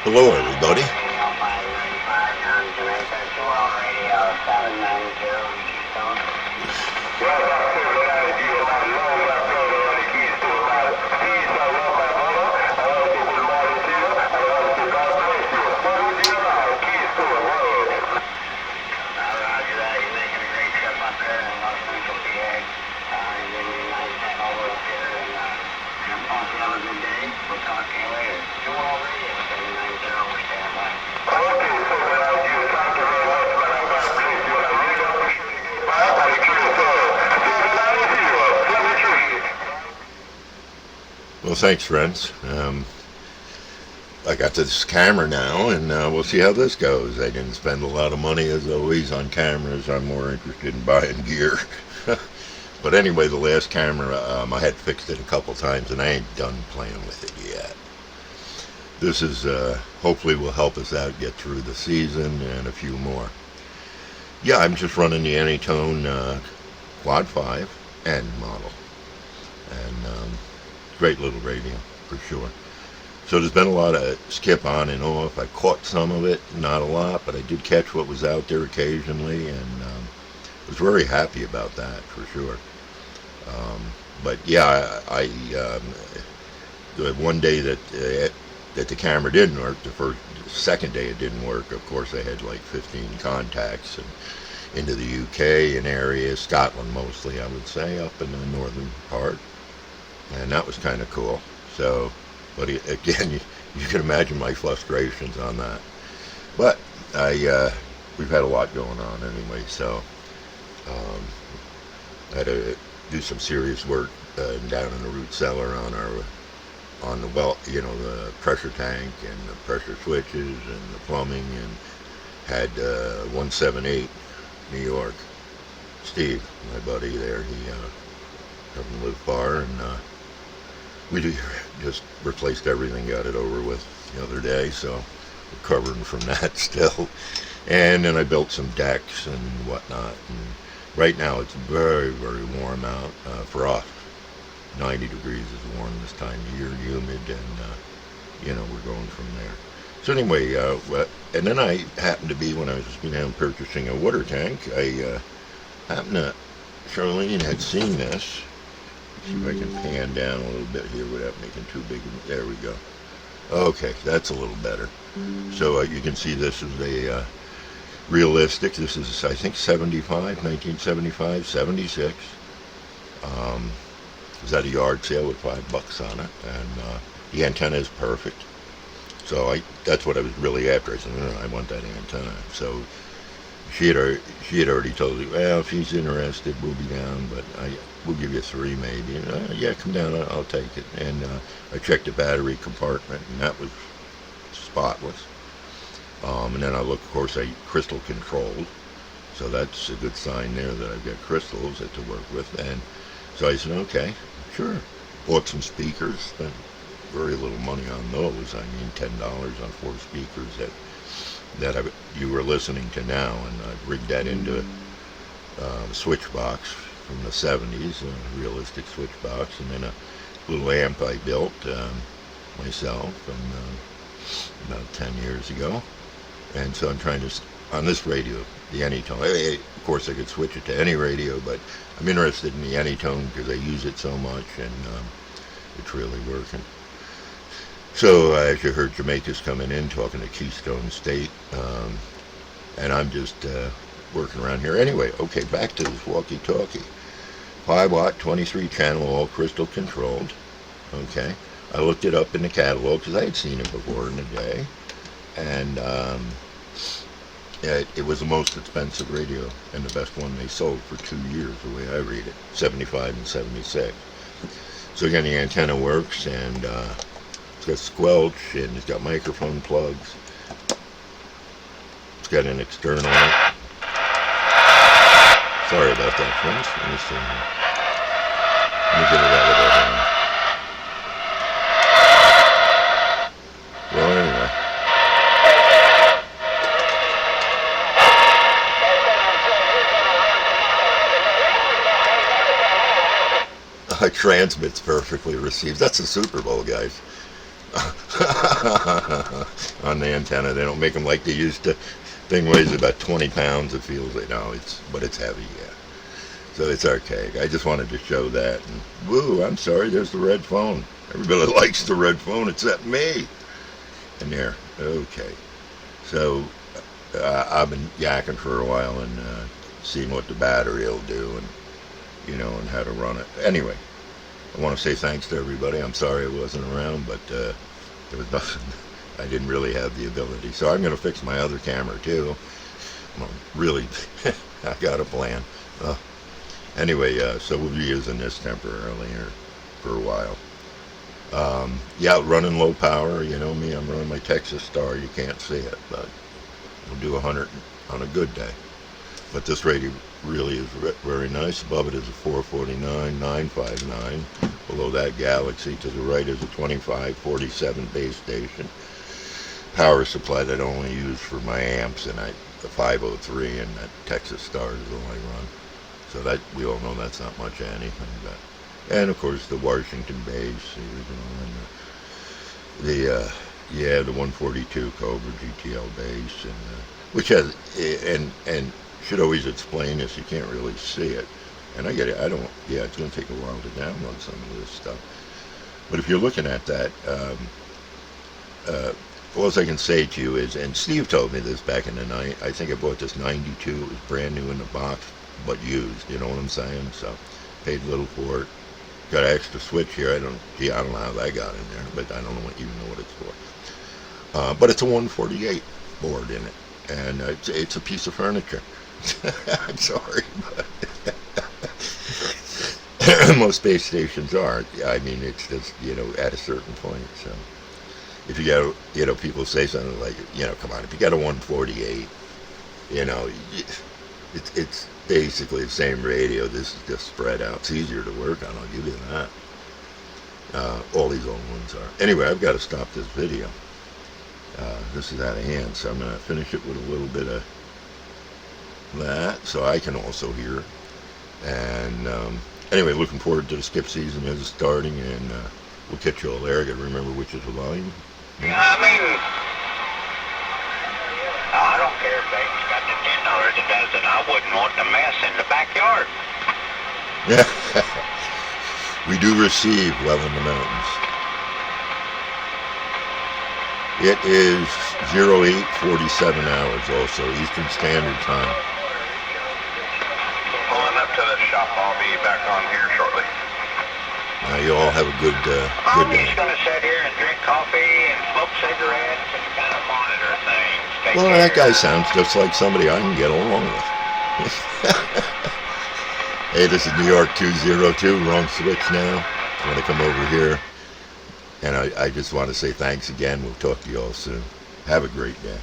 Hello, everybody. Well, thanks, friends. I got this camera now, and we'll see how this goes. I didn't spend a lot of money, as always, on cameras. I'm more interested in buying gear. But anyway, the last camera, I had fixed it a couple times, and I ain't done playing with it yet. This is hopefully will help us out, get through the season, and a few more. Yeah, I'm just running the Anytone Quad 5 N model. And great little radio, for sure. So there's been a lot of skip on and off. I caught some of it, not a lot, but I did catch what was out there occasionally, and was very happy about that, for sure. But yeah, the one day that the camera didn't work, the second day it didn't work, of course I had like 15 contacts and into the UK and areas, Scotland mostly, I would say, up in the northern part. And that was kind of cool. So, but again, you can imagine my frustrations on that. But we've had a lot going on anyway, so I had to do some serious work down in the root cellar on the well, you know, the pressure tank and the pressure switches and the plumbing, and had 178 New York. Steve, my buddy there, he doesn't live far, and we just replaced everything, got it over with the other day, so recovering from that still. And then I built some decks and whatnot, and right now it's very, very warm out for us. 90 degrees is warm this time of year, humid, and you know, we're going from there. So anyway, and then I happened to be, when I was purchasing a water tank, I happened to, Charlene had seen this. See if I can pan down a little bit here without making too big. There we go. Okay, that's a little better. So you can see this is a realistic. This is, I think, 1975, 76. It was at a yard sale with $5 on it, and the antenna is perfect. So that's what I was really after. I said, I want that antenna. So she had already told me, well, if she's interested, we'll be down, but we'll give you 3 maybe. And, yeah, come down, I'll take it. And I checked the battery compartment, and that was spotless. And then I looked, of course, crystal controlled, so that's a good sign there that I've got crystals to work with. And so I said, okay, sure. Bought some speakers, spent very little money on those. I mean, $10 on 4 speakers that you were listening to now, and I've rigged that into a switch box from the 70s, a realistic switch box, and then a little amp I built myself about 10 years ago. And so I'm trying to, on this radio, the Anytone, of course I could switch it to any radio, but I'm interested in the Anytone because I use it so much, and it's really working. So as you heard, Jamaica's coming in, talking to Keystone State, and I'm just working around here. Anyway, okay, back to this walkie-talkie. 5-watt, 23-channel, all crystal controlled. Okay, I looked it up in the catalog because I had seen it before in the day, and it was the most expensive radio and the best one they sold for 2 years, the way I read it, 75 and 76. So again, the antenna works, and it's got squelch, and it's got microphone plugs. It's got an external. Sorry about that, friends. Let me see. Let me get it out of there. Well, anyway. transmit's perfectly received. That's the Super Bowl, guys. On the antenna, they don't make them like they used to. Thing weighs about 20 pounds. It feels like but it's heavy, yeah. So it's archaic. I just wanted to show that. And woo, I'm sorry. There's the red phone. Everybody likes the red phone except me. And there, okay. So I've been yakking for a while and seeing what the battery will do, and and how to run it. Anyway, I want to say thanks to everybody. I'm sorry I wasn't around, but there was nothing. I didn't really have the ability. So I'm going to fix my other camera too. Really, I got a plan. Anyway, so we'll be using this temporarily here for a while. Yeah, running low power. You know me, I'm running my Texas Star. You can't see it, but we'll do 100 on a good day. But this radio really is very nice. Above it is a 449-959. Below that Galaxy to the right is a 2547 base station. Power supply that I only use for my amps, and the 503 and that Texas Star is all I run. So that we all know that's not much of anything. And of course the Washington base, and the 142 Cobra GTL base, and which has and should always explain this. You can't really see it, and I get it. It's going to take a while to download some of this stuff. But if you're looking at that, all I can say to you is, and Steve told me this back in the night. I think I bought this 92. It was brand new in the box, but used. You know what I'm saying? So paid little for it. Got an extra switch here. I don't know how that got in there, but I don't even know what it's for. But it's a 148 board in it, and it's a piece of furniture. I'm sorry, but most base stations are. I mean, it's just at a certain point. So if you got people say something like come on, if you got a 148, it's basically the same radio. This is just spread out. It's easier to work on, I'll give you that. All these old ones are. Anyway, I've got to stop this video. This is out of hand, so I'm going to finish it with a little bit of that, so I can also hear. And anyway, looking forward to the skip season as it's starting, and we'll catch you all there. I got to remember which is the volume. Yeah, I mean, I don't care if they got the $10 a dozen. I wouldn't want the mess in the backyard. Yeah, we do receive well in the mountains. It is 08:47 hours also, Eastern Standard Time. Pulling up to the shop. I'll be back on here shortly. You all have a good day. I'm just going to sit here and drink coffee and smoke cigarettes and kind of monitor things. Well, that guy sounds just like somebody I can get along with. Hey, this is New York 202, wrong switch now. I'm going to come over here. And I just want to say thanks again. We'll talk to you all soon. Have a great day.